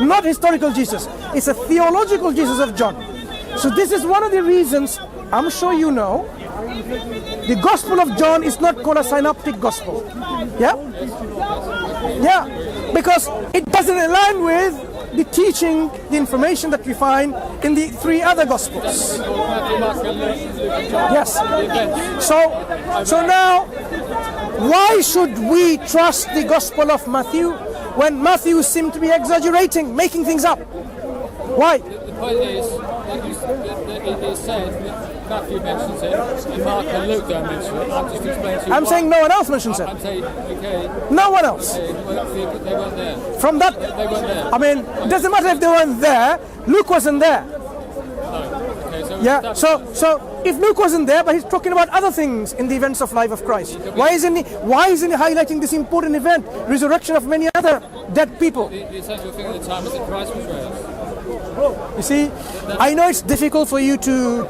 not historical Jesus. It's a theological Jesus of John. So this is one of the reasons, I'm sure you know, the Gospel of John is not called a synoptic gospel. Yeah? Yeah, because it doesn't align with the teaching, the information that we find in the three other Gospels. Yes. So now, why should we trust the Gospel of Matthew when Matthew seemed to be exaggerating, making things up? Why? The point is, it said, Matthew mentions it, and Mark and Luke don't mention it. I'm just explaining to you. I'm saying no one else mentions it. I'm saying, okay. No one else. They weren't there. From that, They weren't there. I mean, it doesn't matter if they weren't there. Luke wasn't there. No. Okay, so Yeah. So if Luke wasn't there, but he's talking about other things in the events of life of Christ. Why isn't he highlighting this important event, resurrection of many other dead people? The essential thing at the time was that Christ was raised. You see, I know it's difficult for you to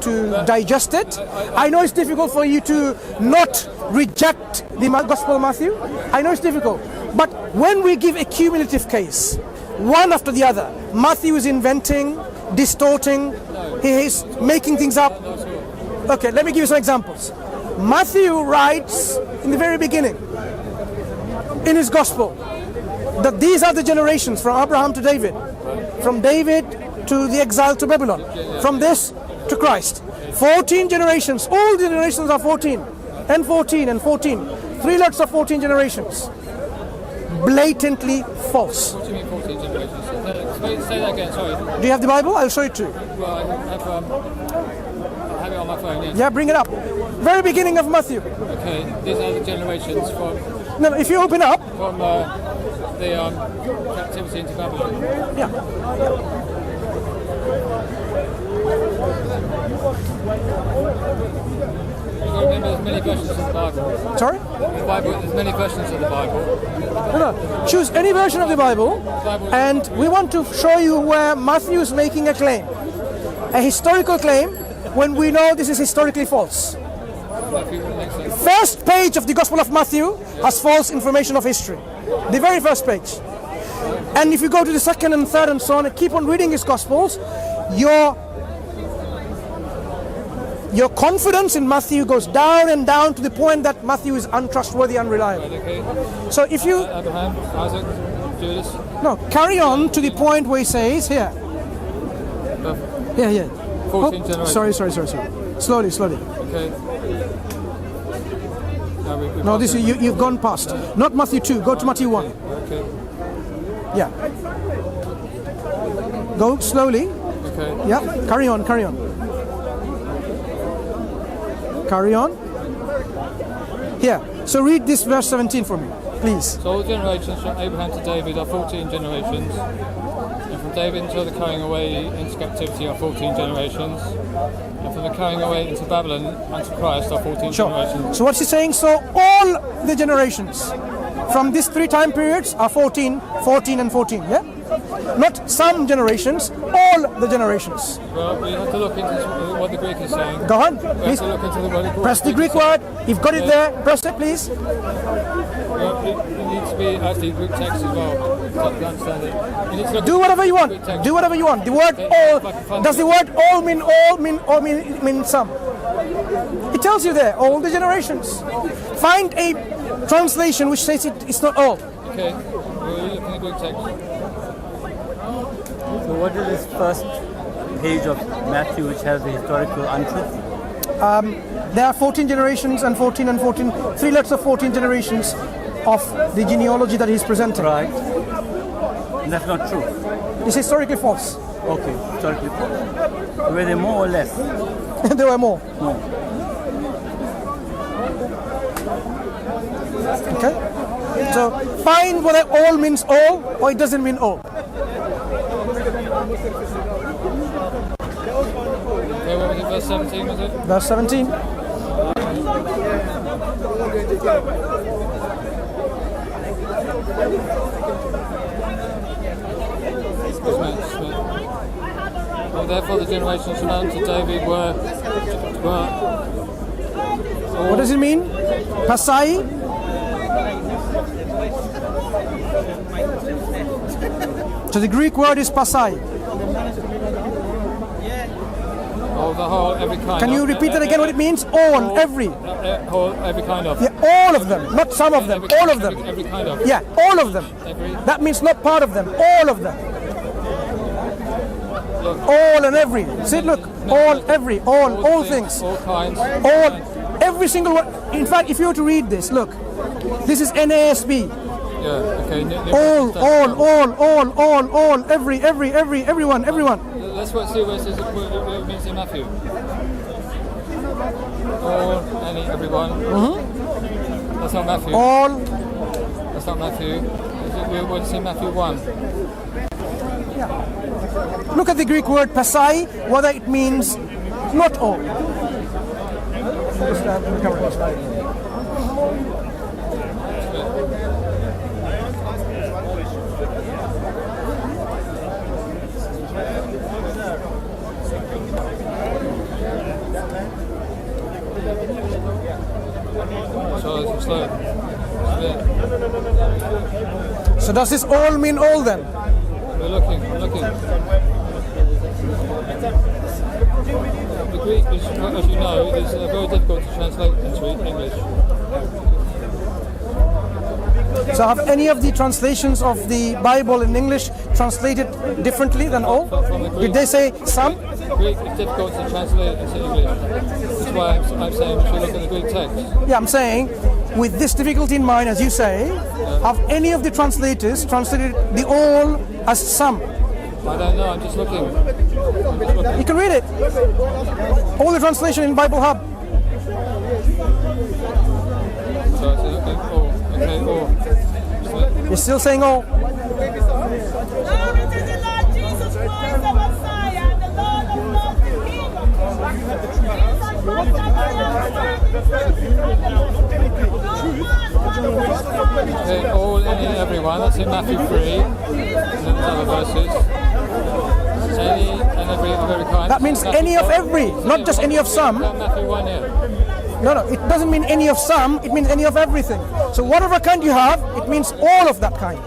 digest it. I know it's difficult for you to not reject the Gospel of Matthew. I know it's difficult. But when we give a cumulative case, one after the other, Matthew is inventing, distorting, he is making things up. Okay, let me give you some examples. Matthew writes in the very beginning, in his Gospel, that these are the generations from Abraham to David, from David to the exile to Babylon, from this to Christ. 14 generations, all the generations are 14, and 14, and 14. 3 lots of 14 generations. Blatantly false. What do you mean 14 generations? Say that again, sorry. Do you have the Bible? I'll show it to you. Well, I have it on my phone, yes. Yeah, bring it up. Very beginning of Matthew. Okay, these are the generations from No, if you open up. The captivity into Babylon. Yeah. You've got to remember there's many versions of the Bible. Sorry? There's many versions of the Bible. No. Choose any version of the Bible, and we want to show you where Matthew is making a claim. A historical claim when we know this is historically false. First page of the Gospel of Matthew has false information of history. The very first page. And if you go to the second and third and so on, and keep on reading his Gospels, your confidence in Matthew goes down and down to the point that Matthew is untrustworthy, unreliable. Okay. So if you... Abraham, Isaac, Judas. No, carry on to the point where he says, here. Yeah. 14 generations. Sorry. Slowly. Okay. No, this you've gone past. Not Matthew 2, go to Matthew 1. Okay. Yeah. Go slowly. Okay. Yeah, carry on. Carry on. Here, so read this verse 17 for me, please. So all generations from Abraham to David are 14 generations. And from David until the carrying away into captivity are 14 generations. And from the carrying away into Babylon and to Christ are 14 generations. So what's he saying? So all the generations from these 3 time periods are 14, 14 and 14, yeah? Not some generations, all the generations. Well, we have to look into what the Greek is saying. Go on, We please. have to look into the word. Press the Greek word. You've got it there. Press it, please. Well, it needs to be actually Greek text as well to understand it. You need to look Do at whatever you want. Greek text. Do whatever you want. The word all, does the word all mean mean some? It tells you there, all the generations. Find a translation which says it's not all. Okay, we're looking at Greek text. So what is this first page of Matthew which has the historical untruth? There are 14 generations and 14 and 14, 3 lots of 14 generations of the genealogy that he's presenting. Right. And that's not true. It's historically false. Okay, historically false. Were there more or less? There were more. No. Okay? So find whether all means all or it doesn't mean all. Okay, what was it, verse 17 was it? Verse 17. Well, therefore the generations from Adam to David were What does it mean? Pasai? So the Greek word is pasai. Or the whole, every kind Can of. you repeat that again? What it means? All, every. Whole, every kind of. Yeah, all of them, not some of them. All of them. Every kind of. Yeah, all of them. Every. That means not part of them. All of them. All and every. See, look. All, every. All things. All kinds. All. Every single one. In fact, if you were to read this, look. This is NASB. Yeah. Okay. All. Everyone. Let's see what it means in Matthew. All, any, everyone. That's not Matthew. All. That's not Matthew. We want to see Matthew 1. Look at the Greek word pasai, whether it means not all. So slow. So does this all mean all then? We're looking. The Greek, as you know, is very difficult to translate into English. So have any of the translations of the Bible in English translated differently than all? From the Greek, Did they say some? Greek is difficult to translate into English. That's why I'm saying we should look at the Greek text. Yeah, I'm saying, with this difficulty in mind, as you say, have any of the translators translated the all as some? I don't know, I'm just looking. You can read it. All the translation in Bible Hub. So it's looking, all. Okay, all. You're still saying all. Glory to the Lord Jesus Christ, the Messiah, the Lord of Lords, the King of Kings. Okay, all, any, everyone. That's in Matthew 3. And then there's other verses. Any and every of every kind. That means any of every, not just any of some. Matthew 1 here. No, it doesn't mean any of some, it means any of everything. So whatever kind you have, it means all of that kind.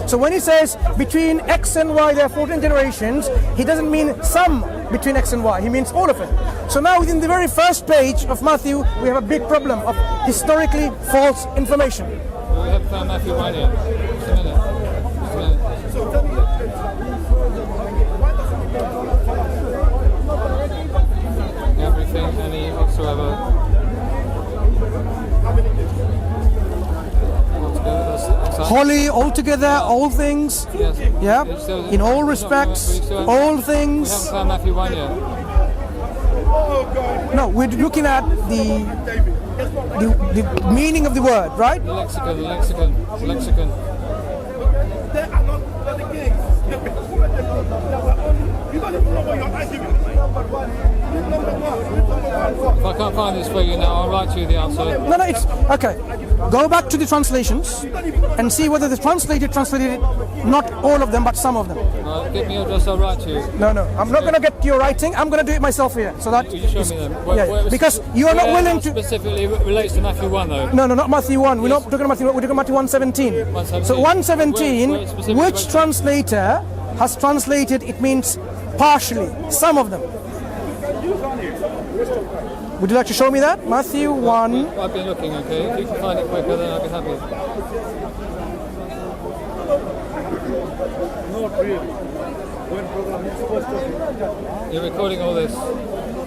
So when he says between X and Y there are 14 generations, he doesn't mean some between X and Y, he means all of it. So now within the very first page of Matthew, we have a big problem of historically false information. We have found Matthew 1 here. Just a minute. Everything, any, whatsoever. Holy, altogether, all things, Yes. yeah, in all respects, all We things. haven't found Matthew 1 yet. No, we're looking at the meaning of the word, right? The lexicon. They are not the kings. You don't even know what you're arguing. If I can't find this for you now, I'll write to you the answer. No, it's okay. Go back to the translations and see whether the translated it, not all of them, but some of them. Give me your address, I'll write to you. No, I'm not going to get your writing. I'm going to do it myself here. So that Will you show me them? because you are not Where willing to. specifically relates to Matthew 1 though. No, not Matthew 1. We're not talking about Matthew 1. We're talking about 117. 117. So 117, Where specifically which went to? translator has translated? It means partially, some of them. Would you like to show me that? Matthew 1. I've been looking, okay? If you can find it quicker, then I'll be happy. You're recording all this,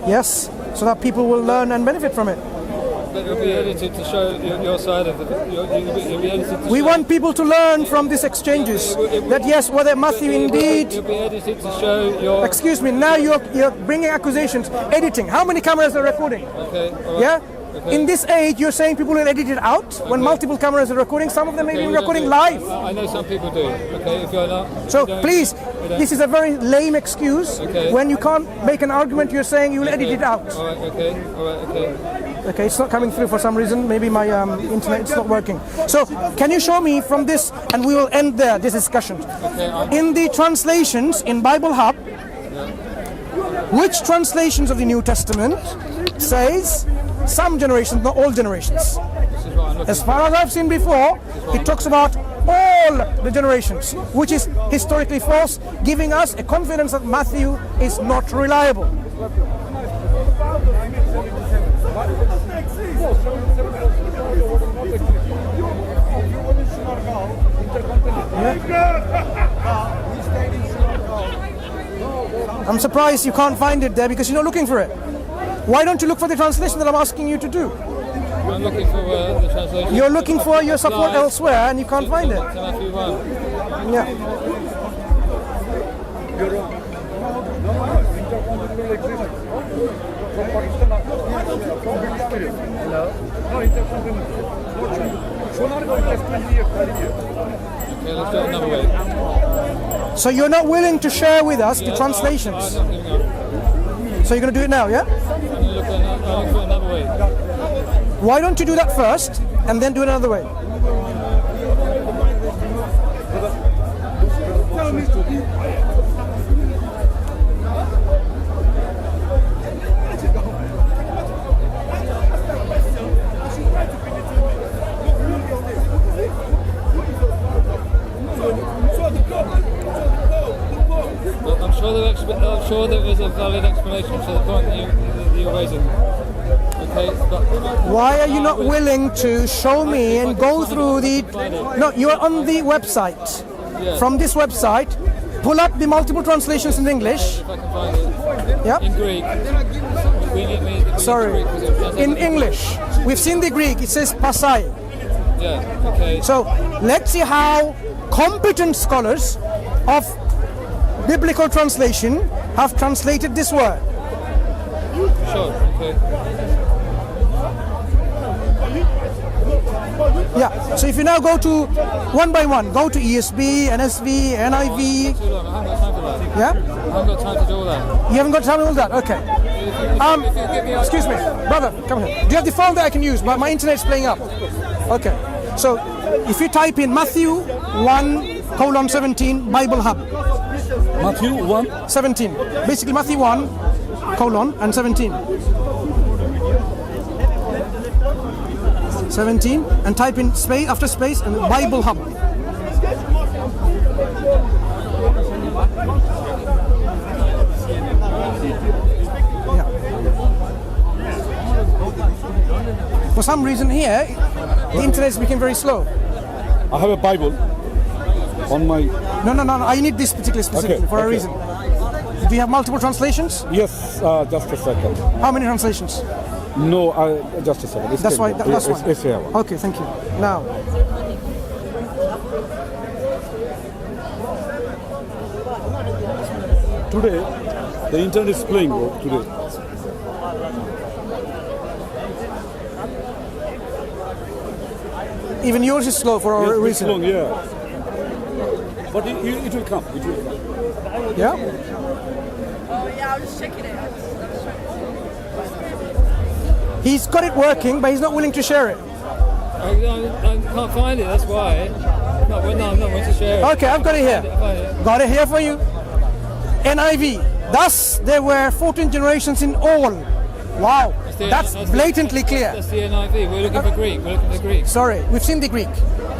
Yes, so that people will learn and benefit from it. but it'll be edited to show your side of the. You'll be edited to We show, want people to learn from these exchanges that yes, whether Matthew indeed. You'll be edited to show your. Excuse me, now you're bringing accusations. Editing. How many cameras are recording? Okay. All right. Yeah? Okay. In this age, you're saying people will edit it out when multiple cameras are recording. Some of them may Okay, be we don't recording do- live. I know some people do. Okay, if you're not. So you don't- please, you don't- this is a very lame excuse. Okay. When you can't make an argument, you're saying you will edit it out. All right. Okay. All right. Okay. Okay, it's not coming through for some reason. Maybe my internet is not working. So can you show me from this, and we will end there this discussion. Okay. In the translations in Bible Hub, which translations of the New Testament says some generations, not all generations? This is what I'm looking As far as I've seen before, it talks about all the generations, which is historically false, giving us a confidence that Matthew is not reliable. I'm surprised you can't find it there because you're not looking for it. Why don't you look for the translation that I'm asking you to do? I'm looking for the translation. You're looking for your support elsewhere and you can't find it. Matthew 1. Yeah. Okay, let's do it another way. So you're not willing to share with us the translations. I'm not giving up. So you're going to do it now, yeah? I'm going to look for another way. Why don't you do that first and then do it another way? I'm sure there is a valid explanation to the point that you're raising. Okay, but Why are you not willing to show me and go through the... No, you're on the website. Yeah. From this website, pull up the multiple translations in English. if I can find it Yeah. in Greek, we need Sorry. Greek, because it translates In English. We've seen the Greek. It says pasai. Yeah. Okay. So let's see how competent scholars of biblical translation have translated this word. Sure. Okay. Yeah. So if you now go to one by one, go to ESV, NSV, NIV. Too long. I haven't got time for that. Yeah. I haven't got time to do all that. You haven't got time to all that. Okay. Excuse me, brother. Come here. Do you have the phone that I can use? My internet's playing up. Okay. So if you type in Matthew 1:17 Bible Hub. Matthew 1. 17. Basically Matthew 1, and 17. 17 and type in space after space and Bible Hub. Yeah. For some reason here, the internet became very slow. I have a Bible on my... No. I need this particular specifically for a reason. Do you have multiple translations? Yes, just a second. How many translations? No, just a second. That's why. That's why. It's here. Okay, thank you. Now, Today, the internet is playing today. even yours is slow for a Yes, it's reason. long, yeah. But it will come. It will come. Yeah. Oh yeah, I was just checking it. He's got it working, but he's not willing to share it. I can't find it. That's why. No, I'm not willing to share it. Okay, I've got it here. Find it. Got it here for you. NIV. Thus, there were 14 generations in all. Wow, that's blatantly clear. That's the NIV. We're looking for Greek. We're looking for Greek. Sorry, we've seen the Greek.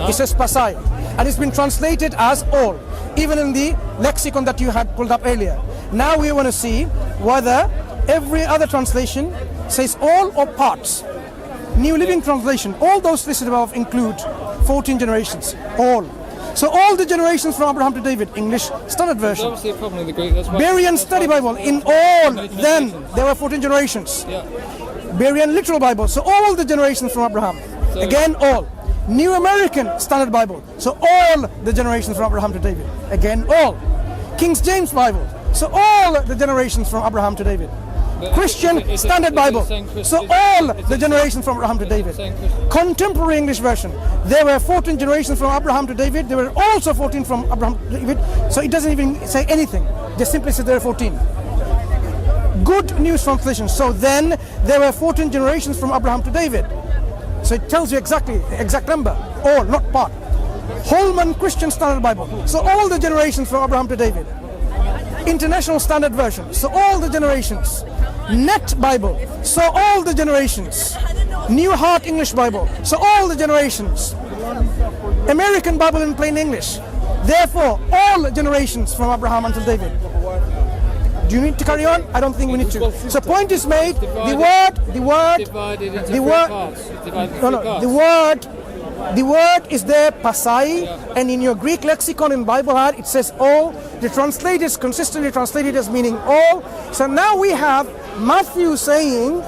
It says pasai, and it's been translated as all, even in the lexicon that you had pulled up earlier. Now we want to see whether every other translation says all or parts. New Living Translation, all those listed above include 14 generations, all. So all the generations from Abraham to David, English Standard There's Version. obviously a problem with the Greek. That's why. Berean Study Bible, in all, then there were 14 generations. Yeah. Berean Literal Bible, so all the generations from Abraham. Again, all. New American Standard Bible, so all the generations from Abraham to David. Again, all. King James Bible, so all the generations from Abraham to David. Christian Standard Bible, so all the generations from Abraham to David. Contemporary English Version, there were 14 generations from Abraham to David. There were also 14 from Abraham to David. So it doesn't even say anything. Just simply says there are 14. Good News Translation, so then there were 14 generations from Abraham to David. So it tells you exactly the exact number, all, not part. Holman Christian Standard Bible, so all the generations from Abraham to David. International Standard Version, so all the generations. Net Bible, so all the generations. New Heart English Bible, so all the generations. American Bible in plain English. Therefore, all generations from Abraham until David. Do you need to carry on? I don't think we need to. So point is made. The word, Divided into three parts. the word is there, pasai, and in your Greek lexicon in Bible Hub, it says all. The translators consistently translated as meaning all. So now we have Matthew saying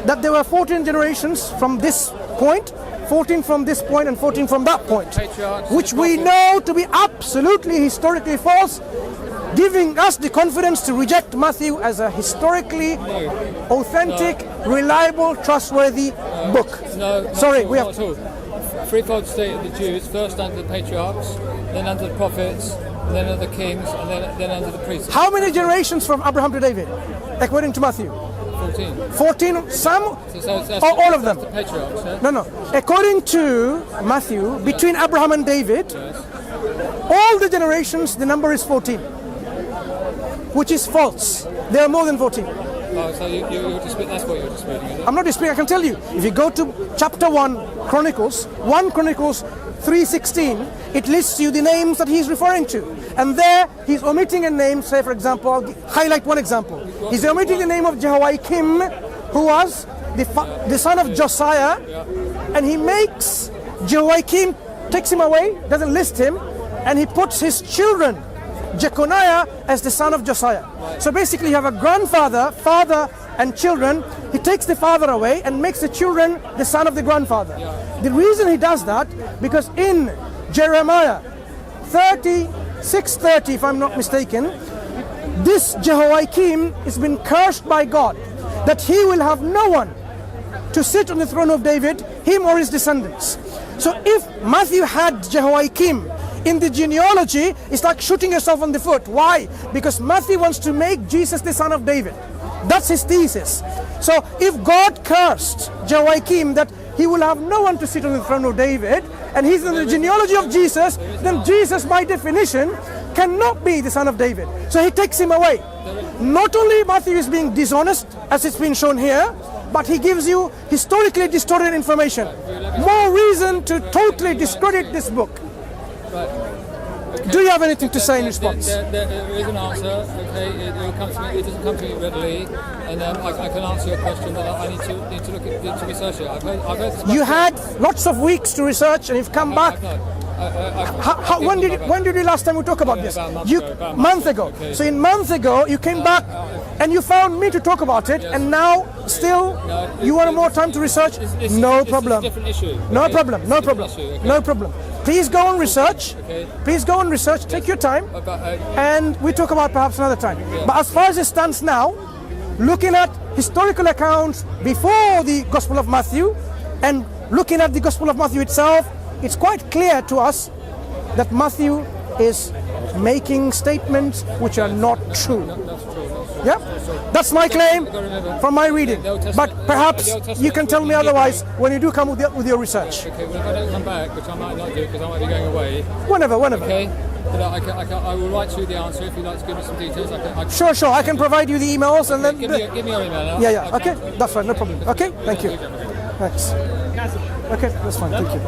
that there were 14 generations from this point, 14 from this point, and 14 from that point, which we know to be absolutely historically false, giving us the confidence to reject Matthew as a historically authentic, reliable, trustworthy book. Sorry, we have threefold state of the Jews, first under the patriarchs, then under the prophets, then under the kings, and then under the priests. How many generations from Abraham to David, according to Matthew? 14. 14, some So or all of them? The patriarchs, yeah? No. According to Matthew, between Abraham and David, all the generations, the number is 14, which is false. There are more than 14. Oh, so you're that's what you're disputing, is it? I'm not disputing, I can tell you. If you go to chapter 1 Chronicles 3:16, it lists you the names that he's referring to. And there, he's omitting a name, say for example, I'll highlight one example. He's omitting the name of Jehoiakim, who was the son of Josiah, and he makes Jehoiakim, takes him away, doesn't list him, and he puts his children, Jeconiah, as the son of Josiah. So basically you have a grandfather, father and children. He takes the father away and makes the children the son of the grandfather. The reason he does that, because in Jeremiah 6:30, if I'm not mistaken, this Jehoiakim has been cursed by God, that he will have no one to sit on the throne of David, him or his descendants. So if Matthew had Jehoiakim in the genealogy, it's like shooting yourself on the foot. Why? Because Matthew wants to make Jesus the son of David. That's his thesis. So if God cursed Jehoiakim that he will have no one to sit on the throne of David, and he's in the genealogy of Jesus, then Jesus by definition cannot be the son of David. So he takes him away. Not only Matthew is being dishonest, as it's been shown here, but he gives you historically distorted information. More reason to totally discredit this book. Do you have anything to say in response? There is an answer, okay, it doesn't come to me readily, and I can answer your question, but I need to look at to research it. I've heard this. You had lots of weeks to research and you've come back. When did you last time we talk about this? Month ago. Okay. So in month ago you came back and you found me to talk about it, and now still you want more time to research? No problem. It's a different issue. No Okay? problem. No It's a problem. different issue, okay? No problem. Please go and research. Okay. Please go and research. Take your time, and we talk about perhaps another time. But as far as it stands now, looking at historical accounts before the Gospel of Matthew and looking at the Gospel of Matthew itself, it's quite clear to us that Matthew is making statements which are not true. Yeah, that's my claim from my reading. But perhaps you can tell me otherwise when you do come with your research. Okay, well if I don't come back, which I might not do because I might be going away. Whenever. Okay, but I will write you the answer if you'd like to give me some details. Sure. I can provide you the emails and then. Give me your email now. Yeah. Okay, that's fine. No problem. Okay, thank you. Thanks. Okay, that's fine. Thank you.